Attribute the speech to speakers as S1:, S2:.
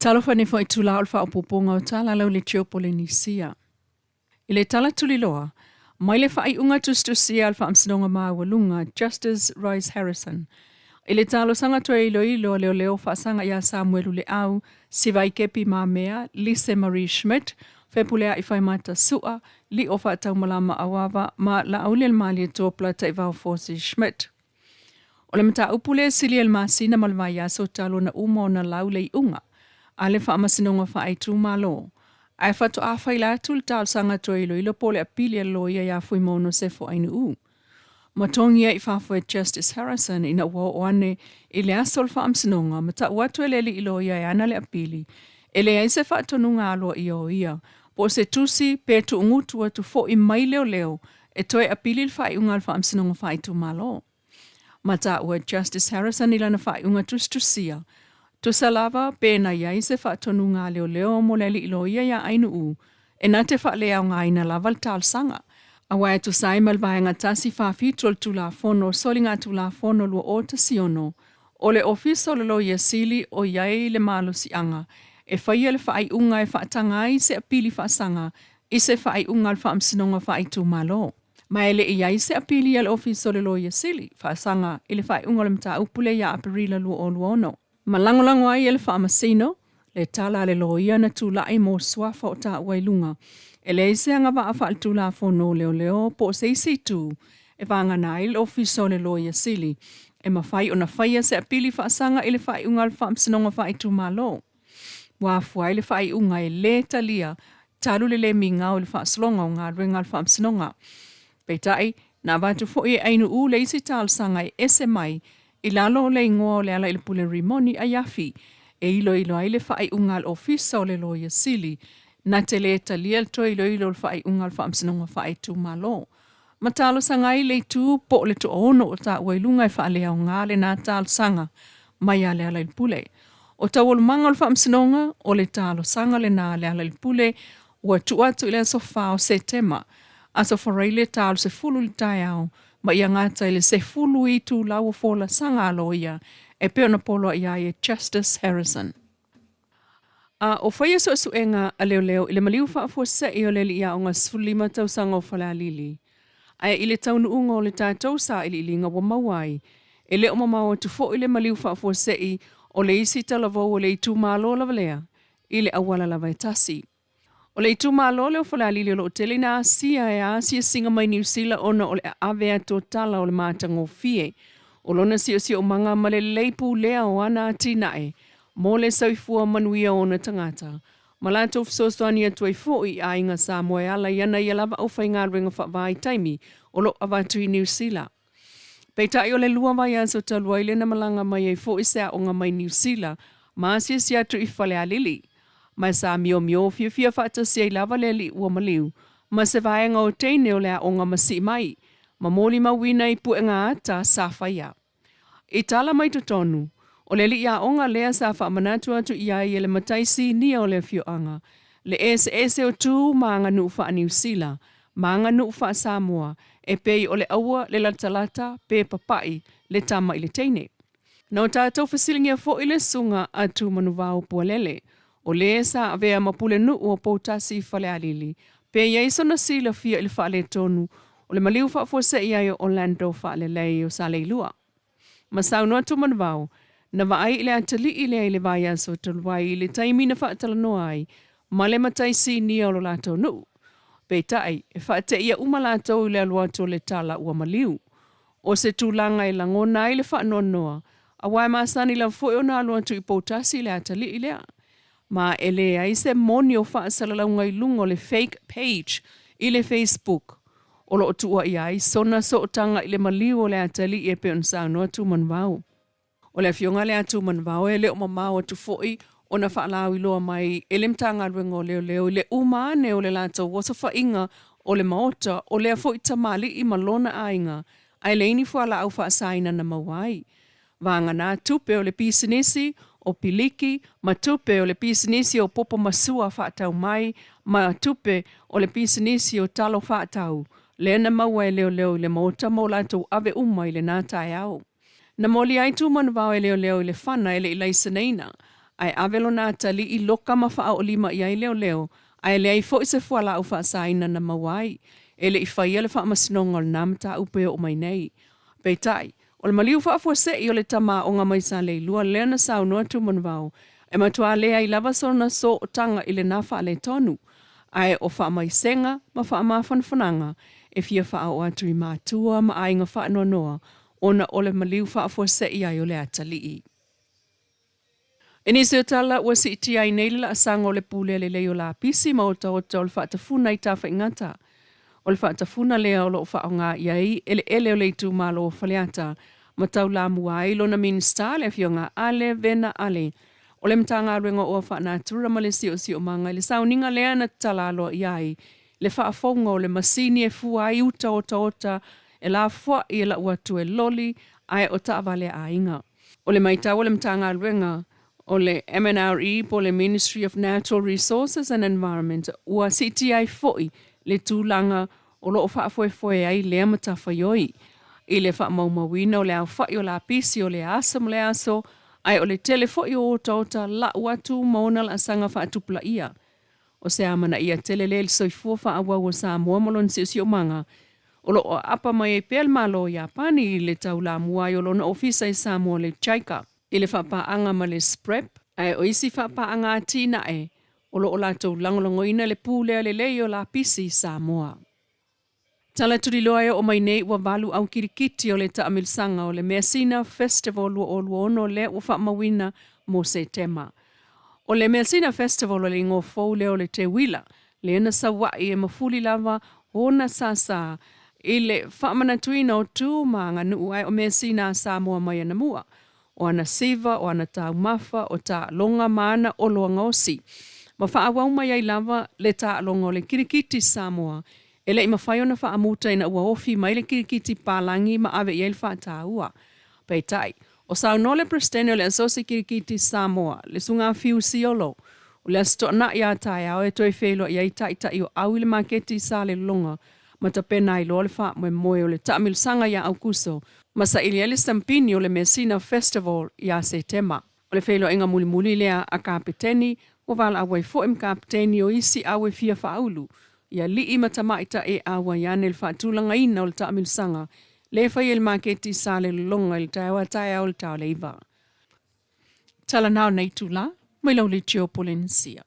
S1: Talofa ne foi tula o whaapoponga o tala lau le tio Polynesia. I le tala tuliloa, mai le whai unga tustusia al whaamsinonga maawalunga, Justice Royce Harrison. I le talo sanga tua ilo leo whaasanga ia Samuelu le au, Sivai Kepi Mamea, Lise Marie Schmidt, Fepulea I whaimata sua, li o whaatau malama awawa, ma la aulil mali e tōpla ta Ivao Forces Schmidt. O le mata upule sili el masina malvaya so talo na umo na laule I unga, a le whaamasinonga whaaitu malo. Ai whatu a whaila tul tal sanga tua ilo pole a pili a loia ia fui mono se fo ainu u. Matongia I whawhue Justice Harrison ina ua oane I le asol whaamsinonga mata uatu e leli ilo ia e ana le apili. E le aise whaatonunga aloa I o ia. Po se tusi pe tu ungutu atu fo I mai leo e toe apili le whai unga le whaamsinonga whaitu malo. Mata ua Justice Harrison ila na whai unga tustusia. Tu salava pena ia se whaatonunga leo mo leli ilo ia ia ainu u. E na te whaalea ngā ina laval tal sanga. Awai tu sai malvaenga tasi whawhitol tu la fono solinga tu la fono lua o ta siono. O le ofiso le lo ia sili o iai le malo si anga. E whaia le whaai unga e whaatangai se apili whaasanga. I se whaai unga le whaamsinonga whaai tu malo. Ma ele iai se apili le ofiso le lo ia sili. Whaasanga i le whaai unga le mta upule ia aparila lua o luono. Malangolango ai ele whaamasino. Le tala le lo ia na tu lai mo swafa o ta wailunga. E le ise anga wa afa al tula fono leo po se isi tu e vanga na il ofiso le loia sili. E mawhai o na whaia se apili whaasanga i le whai unga le whaamsinonga whai tu malo. Wafua i le whai unga e le talia talu le minga o le whaaslonga o ngā renga le whaamsinonga. Peitai, na watu fo e ainu u le isi tal sanga e ese mai I lalo le ingoa o le ala i le pule rimoni a yafi e ilo ai le whai unga le ofiso le loia sili. Na te le talia le toi ilo le whai unga le whaamsinonga whai tu malo. Matalo sanga I le tu po le tu ono o ta wailunga I whaalea o ngā le nā talo sanga mai a le ala I pule. O ta walumanga le whaamsinonga o le talo sanga le nā le ala I pule ua tuatu I le aso whao se tema. Aso wharai le talo se fulu le tai au ma ia ngata I le se fulu I tu lau fola sanga aloia e peona polo ia e Justice Harrison. O whaia so suenga a leo I le maliu whaafua sa I o le li ia o ngā sfulima tau sanga o whalalili. Ai I le taunu unga o le tātou sa I li ngā wamawai. E le o mamawa tu fo I le maliu whaafua sa I o le isi talavau o le I tu malo lavalea. I le awala lava e tasi. O le I tu malo le o whalalili o lo tele na asia e asia singa mai New Zealand ona o le avea tō tala o le mātango fie. O lona si o manga ma le leipu lea o ana atinae. Mo le saifua manuia o na tangata. Malato fsoswani atu ai foi a inga Samoa ala iana I lava au whainga ringa whawai taimi o lo avatu I New Zealand. Peitai o le lua vai aso talua I le na malanga mai ai foi sea o ngā mai New Zealand ma asia si atu I whale a lili. Mai sa mio fia whata si ai lava le li ua maliu. Ma se vaenga o teine o lea o ngā masi mai. Ma moli mawina I pu ngā ata sa whaia. I tala mai tonu. O le li ia onga lea sa wha manatu atu ia I le mataisi ni o le fioanga. Le ese o tu maanga nu wha New Zealand, maanga nu wha Samoa, e pei o le aua le latalata pe papai le tama I le teine. Nau tātou whasilingia fo I le sunga atu manuvao pualele. O le sa avea mapule nu o poutasi whale alili. Pe iaiso na sila fia I le wha le tonu. O le maliu wha fuose ia I Orlando wha le lei o sa leilua. Masau no atu manuvao. Na vaai ile atali ile ile vaya so tolwai ile taimi na whaatala noa ai, ma le mataisi ni o lo lato nu. Peitai, e whaate ia umalato ile aluato le tala ua maliu. O se tūlanga I langona ile whaanoa noa, a wai maasani la fwoi o na aluato I poutasi ile atali ile. Ma ele ai se moni o whaasalaunga I lungo le fake page ile Facebook. O lo otua I ai, sona so otanga ile maliu o le atali e peon sa noa tu manvau. O le fionga le atu manvao e le o mamao atu foi o na whaalau I loa mai e le mtanga ruenga o leo le umane o le lato wasa whainga o le maota o le foi tamali I malona ainga ai le ini fuala au whaasaina na mawai. Vanga na tupe o le pisinisi o piliki, ma tupe o le pisinisi o popo masua whaatau mai, ma tupe o le pisinisi o talo whaatau. Le na mawai leo le maota mo lato ave umai le nātai au. Na moli ai tu manavao e leo I le whana ele I leisa neina. Ai avelo na tali I loka ma faa o lima I ai leo leo, ai le ai fo I se fuala au faa saina na mawai, e le I whaia le faa masinonga o namta upe o mai nei. Peitai, o le maliu faa fua se I o le tama o ngā mai sa le lua lea na sau noa tu manvau, e matua lea I lava sona so o tanga I le na faa le tonu, ai o faa mai senga ma faa maa fanfananga, e fia faa o atu I mātua ma ainga faa noa noa, ona o le maliu faa fua se I ai o le atalii. Ini se tala ua si iti ai nei la asanga o le pule le leo la pisi ma o o le whaatafuna I tafa ingata. O le whaatafuna lea o lo wha o ngā iai ele o le itu malo o whaleata ma tau la mua ilo na minsta le fio ngā ale vena ale. O le mtanga ruenga o whaanatura ma le si o manga le sauninga lea na tala alo iai le whaafonga o le masini e fua I uta ota e la fua I la uatu e loli ai o taavale a inga. O le maita o le mtanga ruenga o le MNRE po le Ministry of Natural Resources and Environment ua CTI foi le tūlanga o lo whaafoe ai lea matawhaioi. I le whaamaumawina o le au whai o la pisi o le asa mo le aso ai o le telefoi o ota la watu maona la asanga whaatupula ia. O se amana ia telele le soifua whaawa o Samoa molon si o manga o lo o apa mai e pel malo Japani I le tau la muai o lo na ofisa I Samoa le Chaika. I le whapaanga ma le SPREP, ai o isi whapaanga tina e, o lo o lato langolongoina le pūlea le leo la pisi Samoa. Tala turi loa o mai nei ua walu au kirikiti o le taamilsanga o le Mersina Festival o luono le o whaamawina mo se tema. O le Mersina Festival o le ngō FOU leo le te wila, le ena sa wai e mafuli lava hona sasa I le whaamanatuina o tū maanga nuu ai o Mersina Samoa mai ana mua. O ana siva, o ana tau mafa, o ta longa mana o loa ngosi. Ma whaawau mai ai lava le ta longa o le kirikiti Samoa. Ele I mawhai ona whaamuta ina ua ofi mai le kirikiti pālangi ma ave I ele whaataua. Peitai, o sao no le prestene o le asosi kirikiti Samoa, le sunga fiu siolo. O le asto na ia tai au e toi whelo I ita I o au le maketi sa le longa. Ma ta pena I lo le wha moe o le taamil sanga ia au kuso. Masa ili ele stampini o le Mersina Festival ia se tema. O le whelo inga muli lea a kapiteni, o wala awai fo im kapiteni o isi awe fia whaulu. Ia li matamaita e awa iane le whaatulanga ina o le taamil sanga. Le whai el maketi sa le longa il taewa tae au le tau leiva. Tala nao nei tula, mai lau le tio Polynesia.